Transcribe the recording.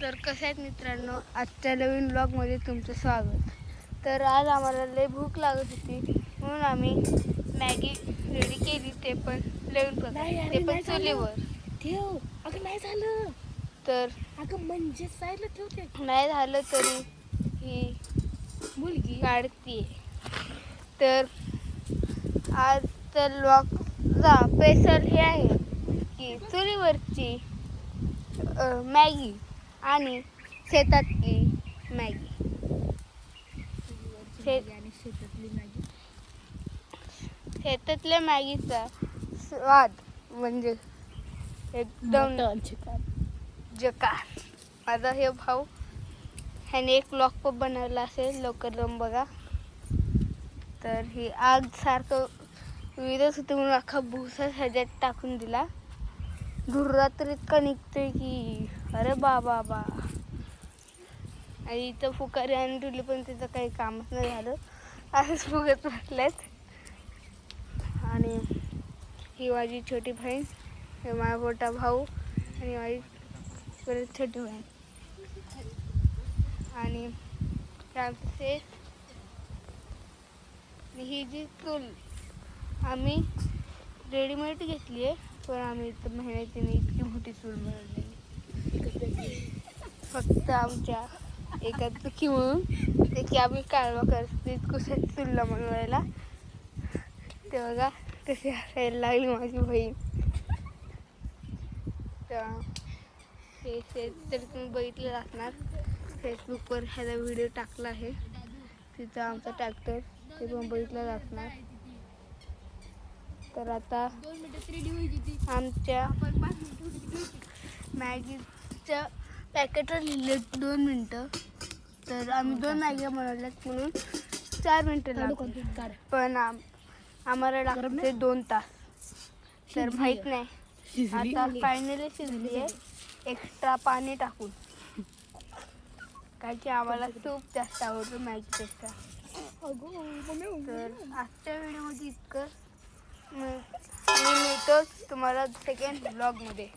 तर कसं आहेत मित्रांनो, आजच्या नवीन ब्लॉगमध्ये तुमचं स्वागत. तर आज आम्हाला लय भूक लागत होती म्हणून आम्ही मॅगी रेडी केली, ते पण नवीन प्रकारे, ते पण चुलीवर. ठेव अगं, नाही झालं तर अगं, म्हणजे साईडला ठेवते. नाही झालं तरी ही मुलगी काढतीये. तर आज तर ब्लॉगचा स्पेशल हे आहे की चुलीवरची मॅगी आणि शेतातली मॅगी. आणि शेतातली मॅगी. शेतातल्या मॅगीचा स्वाद म्हणजे एकदम जकार. माझा हे भाऊ ह्याने एक ब्लॉग पण बनवला असेल, लवकर जाऊन बघा. तर ही आग सारखं विरच होते म्हणून अख्खा भुसा ह्याच्यात टाकून दिला. धुर्रा तर इतका निघतोय की अरे बाबा बा. आणि इथं फुकारी आणि ठेवली पण त्याचं काही कामच नाही झालं, असंच फुगत बसलेत. आणि ही माझी छोटी बहीण, हे माझा मोठा भाऊ आणि माझी परत छोटी बहीण. आणि त्याचे ही जी चूल आम्ही रेडीमेड घेतली आहे, पण आम्ही इथं मेहनतीने इतकी मोठी चूल बनवलेली. फक्त आमच्या एका चुकी म्हणून ते की आम्ही कालवा करते कुशात चुलला बनवायला. ते बघा कशी हसायला लागली माझी बहीण. हे तर तुम्ही बघितलं असणार, फेसबुकवर ह्याचा व्हिडिओ टाकला आहे, तिथं आमचा ट्रॅक्टर ते पण बघितलं असणार. तर आता आमच्या मॅगीच्या पॅकेटवर लिहिलं 2 मिनटं. तर आम्ही 2 मॅगी बनवल्यात म्हणून 4 मिनटं लागतात, पण आम्हाला लागते 2 तास. तर माहीत नाही, आता फायनली शिजली आहे एक्स्ट्रा पाणी टाकून, काय की आम्हाला खूप जास्त आवडतं मॅगीपेक्षा. तर आजच्या व्हिडिओमध्ये इतकं. मी मिळतो तुम्हाला सेकंड ब्लॉगमध्ये.